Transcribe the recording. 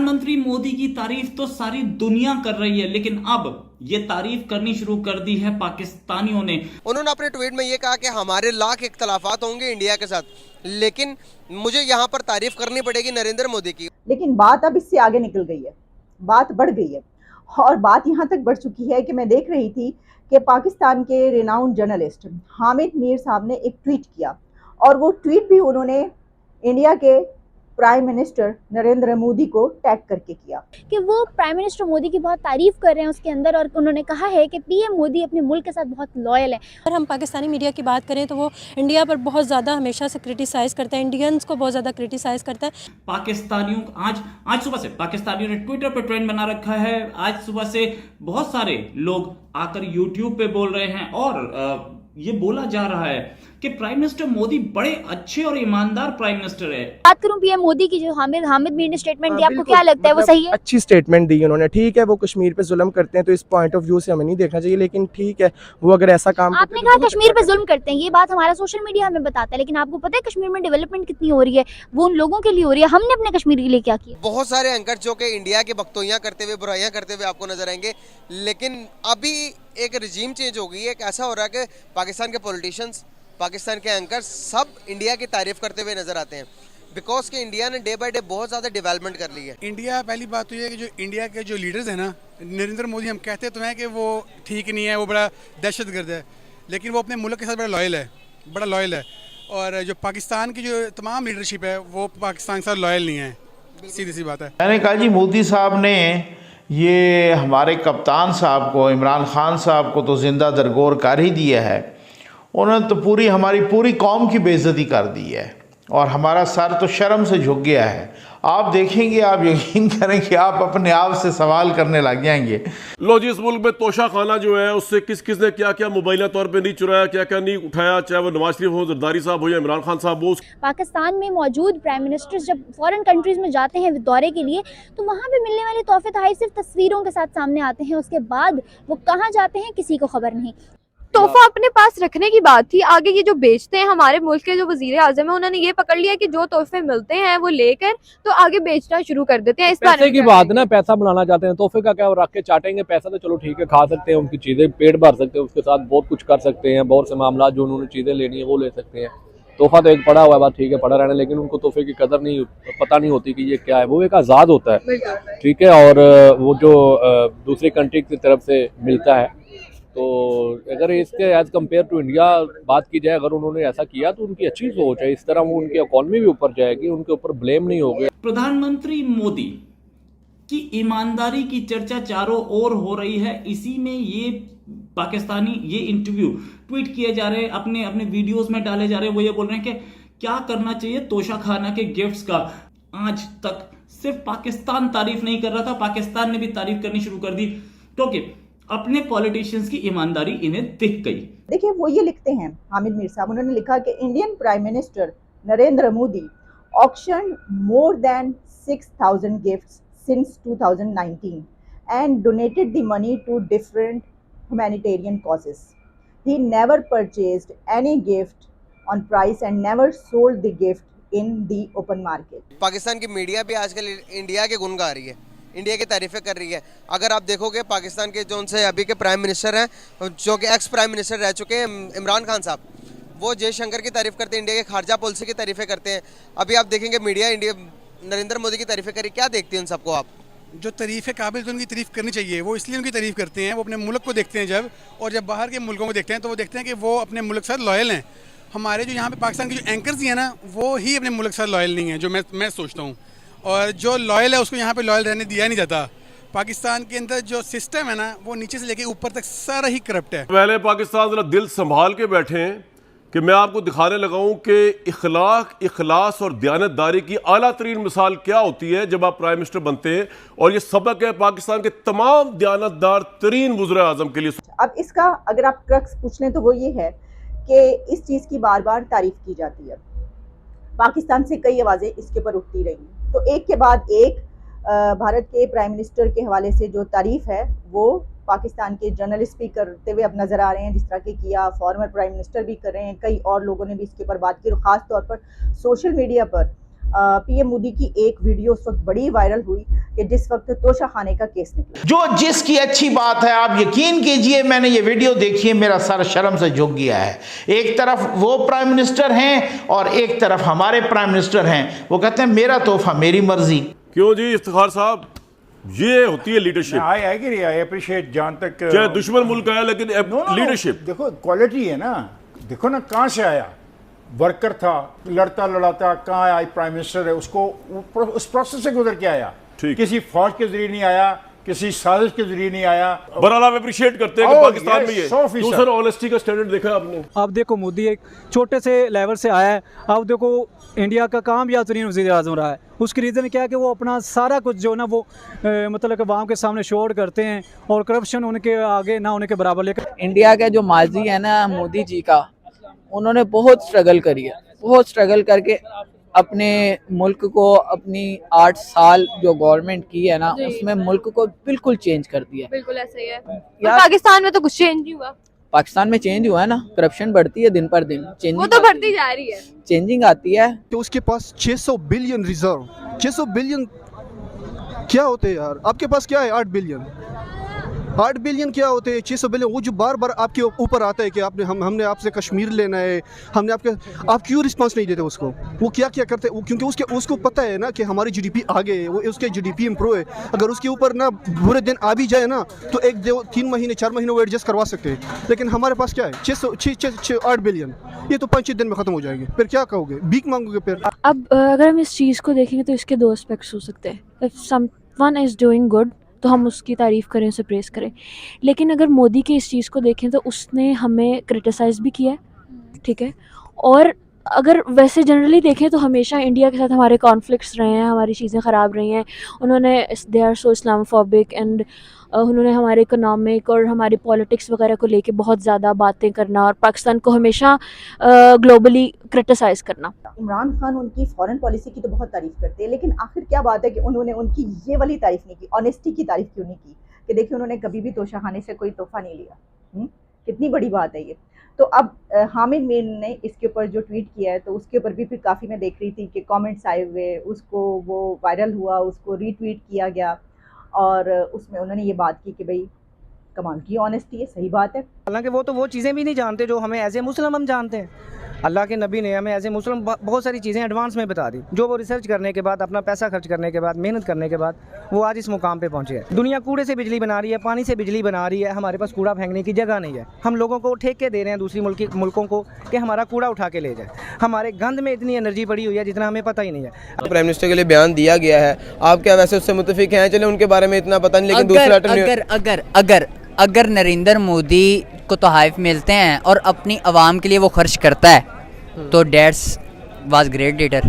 प्रधानमंत्री मोदी की तारीफ तो सारी दुनिया कर रही है, लेकिन अब ये तारीफ करनी शुरू कर दी है पाकिस्तानियों ने। उन्होंने अपने ट्वीट में ये कहा कि हमारे लाख इख्तलाफात होंगे इंडिया के साथ, लेकिन मुझे यहाँ पर तारीफ करनी पड़ेगी नरेंद्र मोदी की। लेकिन बात अब इससे आगे निकल गई है, बात बढ़ गई है और बात यहाँ तक बढ़ चुकी है कि मैं देख रही थी कि पाकिस्तान के रिनाउंड जर्नलिस्ट हामिद मीर साहब ने एक ट्वीट किया और वो ट्वीट भी उन्होंने इंडिया के प्राइम मिनिस्टर नरेंद्र मोदी को टैग करके किया कि वो प्राइम मिनिस्टर मोदी की बहुत तारीफ कर रहे हैं उसके अंदर, और उन्होंने कहा है कि पीएम मोदी अपने मुल्क के साथ बहुत लॉयल है। अगर हम पाकिस्तानी मीडिया की बात करें तो वो इंडिया पर बहुत ज़्यादा हमेशा से क्रिटिसाइज़ करता है, इंडियंस को बहुत ज़्यादा क्रिटिसाइज़ करता है। पाकिस्तानियों आज सुबह से पाकिस्तानियों ने ट्विटर पे ट्रेंड बना रखा है। आज सुबह से बहुत सारे लोग आकर यूट्यूब पे बोल रहे हैं और ये बोला जा रहा है कि प्राइम मिनिस्टर मोदी बड़े अच्छे और ईमानदार प्राइम मिनिस्टर है। बात करूं पीएम मोदी की, जो हामिद मीर ने स्टेटमेंट दी, आपको क्या लगता है वो सही है? अच्छी स्टेटमेंट दी उन्होंने। ठीक है, वो कश्मीर पे जुल्म करते हैं तो इस पॉइंट ऑफ व्यू से हमें नहीं देखना चाहिए, लेकिन ठीक है वो अगर ऐसा काम आपने कहा कश्मीर पे जुल्म करते हैं, ये बात हमारा सोशल मीडिया हमें बताता है, लेकिन आपको पता है कश्मीर में डेवलपमेंट कितनी हो रही है? वो उन लोगों के लिए हो रही है, हमने अपने कश्मीर के लिए क्या किया? बहुत सारे एंकर जो कि इंडिया की बख्तोइयाँ करते हुए, बुराइयां करते हुए आपको नजर आएंगे, लेकिन अभी एक रिजीम चेंज हो गई है। एक ऐसा हो रहा है कि पाकिस्तान के पॉलिटिशियंस, पाकिस्तान के एंकर सब इंडिया की तारीफ करते हुए नजर आते हैं, बिकॉज कि इंडिया ने डे बाय डे बहुत ज़्यादा डेवलपमेंट कर ली है। इंडिया, पहली बात तो ये है कि जो इंडिया के जो लीडर्स हैं ना, नरेंद्र मोदी, हम कहते तो हैं कि वो ठीक नहीं है, वो बड़ा दहशतगर्द है, लेकिन वो अपने मुल्क के साथ बड़ा लॉयल है। और जो पाकिस्तान की जो तमाम लीडरशिप है वो पाकिस्तान के साथ लॉयल नहीं है, सीधी सी बात है। मैंने कहा जी मोदी साहब ने ये हमारे कप्तान साहब को, इमरान खान साहब को तो जिंदा दरगोर कर ही दिया है। उन्होंने तो हमारी पूरी कौम की बेइज्जती कर दी है और हमारा सर तो शर्म से झुक गया है। आप देखेंगे, आप यकीन करें कि आप अपने आप से सवाल करने लग जाएंगे। लो जी, इस मुल्क में तोशा खाना जो है उससे किस किस ने क्या क्या मोबाइल तौर पे नहीं चुराया, क्या क्या नहीं उठाया, चाहे वो नवाज शरीफ हो, जरदारी साहब हो या इमरान खान साहब हो। पाकिस्तान में मौजूद प्राइम मिनिस्टर्स जब फॉरेन कंट्रीज में जाते हैं दौरे के लिए, तो वहाँ पे मिलने वाले तोहफे तोहफे सिर्फ तस्वीरों के साथ सामने आते हैं, उसके बाद वो कहाँ जाते हैं किसी को खबर नहीं। तोहफा अपने पास रखने की बात थी, आगे ये जो बेचते हैं, हमारे मुल्क के जो वजीर आजम है उन्होंने ये पकड़ लिया कि जो तोहफे मिलते हैं वो लेकर तो आगे बेचना शुरू कर देते हैं। इस पैसे की बात ना, पैसा बनाना चाहते हैं, तोहफे का क्या रख के चाटेंगे पैसा, तो चलो ठीक है, खा सकते हैं, उनकी चीजें पेट भर सकते हैं, उसके साथ बहुत कुछ कर सकते हैं, बहुत से मामला जो उन्होंने चीजें लेनी है वो ले सकते हैं। तोहफा तो एक पड़ा हुआ है, बात ठीक है, पड़ा रहना, लेकिन उनको तोहफे की कदर नहीं, पता नहीं होती कि ये क्या है। वो एक आज़ाद होता है, ठीक है, और वो जो दूसरी कंट्री की तरफ से मिलता है, तो अगर इसके एज कम्पेयर टू इंडिया बात की जाए, अगर उन्होंने ऐसा किया तो उनकी अच्छी सोच है, इस तरह वो उनकी इकॉनमी भी ऊपर जाएगी, उनके ऊपर ब्लेम नहीं होगा। प्रधानमंत्री मोदी की ईमानदारी की चर्चा चारों ओर हो रही है। इसी में ये पाकिस्तानी ये इंटरव्यू ट्वीट किए जा रहे हैं, अपने अपने वीडियोस में डाले जा रहे हैं। वो ये बोल रहे हैं कि क्या करना चाहिए तोशा खाना के गिफ्ट्स का। आज तक सिर्फ पाकिस्तान तारीफ नहीं कर रहा था, पाकिस्तान ने भी तारीफ करनी शुरू कर दी, क्योंकि अपने पॉलिटिशियंस की ईमानदारी इन्हें दिख गई। देखिए वो ये लिखते हैं हामिद मीर साहब, उन्होंने लिखा कि Indian prime minister Narendra Modi auction more than 6000 gifts since 2019 and donated the money to different humanitarian causes. He never purchased any gift on price and never sold the gift in the open market. Pakistan की media भी आजकल India के गुण गा रही है, India की तारीफें कर रही है। अगर आप देखोगे पाकिस्तान के जो उनसे अभी के प्राइम मिनिस्टर हैं, जो कि एक्स प्राइम मिनिस्टर रह चुके हैं, इमरान खान साहब, वो जयशंकर की तारीफ करते हैं, इंडिया के खारजा पॉलिसी की तारीफें करते हैं। अभी आप देखेंगे मीडिया इंडिया नरेंद्र मोदी की तारीफें करी, क्या देखते हैं उन सबको आप? जो तारीफ़ है काबिल तो उनकी तारीफ़ करनी चाहिए, वो इसलिए उनकी तारीफ़ करते हैं, वो अपने मुल्क को देखते हैं जब, और जब बाहर के मुल्कों को देखते हैं तो वो देखते हैं कि वो अपने मुल्क के साथ लॉयल हैं। हमारे जो यहाँ पे पाकिस्तान के जो एंकर्स हैं ना, वो ही अपने मुल्क के साथ लॉयल नहीं है, जो मैं सोचता हूँ। और जो लॉयल है उसको यहाँ पे लॉयल रहने दिया नहीं जाता। पाकिस्तान के अंदर जो सिस्टम है ना, वो नीचे से लेके ऊपर तक सारा ही करप्ट है। पहले पाकिस्तान जरा दिल संभाल के बैठे हैं कि मैं आपको दिखाने लगा हूं कि इखलास और दयानतदारी की आला तरीन मिसाल क्या होती है जब आप प्राइम मिनिस्टर बनते हैं, और ये सबक है पाकिस्तान के तमाम दयानतदार तरीन वज़ीर आज़म के लिए। अब इसका अगर आप क्रक्स पूछ लें तो वो ये है कि इस चीज़ की बार बार तारीफ की जाती है, पाकिस्तान से कई आवाज़ें इसके ऊपर उठती रही, तो एक के बाद एक भारत के प्राइम मिनिस्टर के हवाले से जो तारीफ है वो पाकिस्तान के जर्नलिस्ट भी करते हुए अब नज़र आ रहे हैं, जिस तरह के किया फॉर्मर प्राइम मिनिस्टर भी कर रहे हैं, कई और लोगों ने भी इसके ऊपर बात की, और ख़ास तौर पर सोशल मीडिया पर पीएम मोदी की एक वीडियो उस वक्त बड़ी वायरल हुई कि जिस वक्त तोशा खाने का केस निकला। जो जिसकी अच्छी बात है, आप यकीन कीजिए मैंने ये वीडियो देखी है, मेरा सर शर्म से झुक गया है। एक तरफ वो प्राइम मिनिस्टर हैं और एक तरफ हमारे प्राइम मिनिस्टर हैं, वो कहते हैं मेरा तोहफा मेरी मर्जी। क्यों जी इफ्तिखार साहब, ये होती है leadership. I agree, I appreciate. जहाँ तक चाहे दुश्मन मुल्क आया, लेकिन लीडरशिप देखो, क्वालिटी है ना। देखो ना कहाँ से आया, वर्कर था, लड़ता लड़ाता कहाँ आया, प्राइम मिनिस्टर है, उसको उस प्रोसेस से गुजर के आया। किसी फौज के जरिए नहीं आया, किसी साजिश के जरिए नहीं आया। बहरहाल आप अप्रिशिएट करते हैं कि पाकिस्तान में ये दूसरा ऑनेस्टी का स्टैंडर्ड देखा आपने। अब देखो मोदी एक छोटे से लेवल से आया है, अब देखो इंडिया का कामयाब तरीन वज़ीर आज़म रहा है। उसकी रीज़न क्या है कि वो अपना सारा कुछ जो ना वो मतलब कि अवाम के सामने शोर करते हैं और करप्शन उनके आगे ना होने के बराबर लेकर। इंडिया का जो माजी है ना मोदी जी का, उन्होंने बहुत स्ट्रगल करी है, बहुत स्ट्रगल करके अपने मुल्क को, अपनी 8 साल जो गवर्नमेंट की है ना, उसमें मुल्क को बिल्कुल चेंज कर दिया। बिल्कुल ऐसा ही है। पाकिस्तान में तो कुछ चेंज नहीं हुआ। पाकिस्तान में चेंज हुआ है ना, करप्शन बढ़ती है दिन पर दिन, वो तो बढ़ती जा रही है, चेंजिंग आती है। तो उसके पास 600 बिलियन रिजर्व, 600 बिलियन क्या होते हैं यार? आपके पास क्या है? 8 बिलियन। 8 बिलियन क्या होते हैं? 600 बिलियन। वो जो बार बार आपके ऊपर आता है कि आपने हमने आपसे कश्मीर लेना है, हमने आप क्यों रिस्पांस नहीं देते उसको? वो क्या क्या करते हैं? क्योंकि उसको पता है ना कि हमारी जीडीपी आगे है, वो उसके जीडीपी इम्प्रूव है। अगर उसके ऊपर ना बुरे दिन आ भी जाए ना, तो 3 महीने 4 महीने वो एडजस्ट करवा सकते हैं। लेकिन हमारे पास क्या है? 8 बिलियन। ये तो 5-6 दिन में ख़त्म हो जाएंगे। फिर क्या कहोगे? भीख मांगोगे फिर? अब अगर हम इस चीज़ को देखेंगे तो इसके 2 एस्पेक्ट्स हो सकते हैं। If someone is doing good तो हम उसकी तारीफ़ करें, उसे प्रेज़ करें। लेकिन अगर मोदी के इस चीज़ को देखें तो उसने हमें क्रिटिसाइज़ भी किया है, ठीक है। और अगर वैसे जनरली देखें तो हमेशा इंडिया के साथ हमारे कॉन्फ्लिक्ट्स रहे हैं, हमारी चीज़ें ख़राब रही हैं। उन्होंने they are so Islamophobic and उन्होंने हमारे इकोनॉमिक और हमारी पॉलिटिक्स वगैरह को लेके बहुत ज़्यादा बातें करना और पाकिस्तान को हमेशा ग्लोबली क्रिटिसाइज़ करना। इमरान खान उनकी फॉरेन पॉलिसी की तो बहुत तारीफ़ करते हैं, लेकिन आखिर क्या बात है कि उन्होंने उनकी ये वाली तारीफ़ नहीं की, ऑनेस्टी की तारीफ़ क्यों नहीं की कि देखिए उन्होंने कभी भी तोशा खाने से कोई तोहफा नहीं लिया। कितनी बड़ी बात है ये। तो अब हामिद मीर ने इसके ऊपर जो ट्वीट किया है, तो उसके ऊपर भी फिर काफ़ी मैं देख रही थी कि कमेंट्स आए हुए, उसको वो वायरल हुआ, उसको रीट्वीट किया गया और उसमें उन्होंने ये बात की कि भाई कमाल की ऑनेस्टी है, सही बात है। हालांकि वो तो वो चीज़ें भी नहीं जानते जो हमें एज ए मुस्लिम हम जानते हैं। अल्लाह के नबी ने हमें एज ए मुस्लिम बहुत सारी चीज़ें एडवांस में बता दी, जो वो रिसर्च करने के बाद, अपना पैसा खर्च करने के बाद, मेहनत करने के बाद वो आज इस मुकाम पे पहुँचे हैं। दुनिया कूड़े से बिजली बना रही है, पानी से बिजली बना रही है, हमारे पास कूड़ा फेंकने की जगह नहीं है। हम लोगों को ठेके दे रहे हैं दूसरी मुल्कों को कि हमारा कूड़ा उठा के ले जाए। हमारे गंद में इतनी एनर्जी पड़ी हुई है जितना हमें पता ही नहीं है। प्राइम मिनिस्टर के लिए बयान दिया गया है, आप क्या वैसे उससे मुतफिक हैं? चले उनके बारे में इतना पता नहीं, लेकिन दूसरा अगर नरेंद्र मोदी को तोहफ़े मिलते हैं और अपनी आवाम के लिए वो खर्च करता है तो डेट्स वाज ग्रेट लीडर।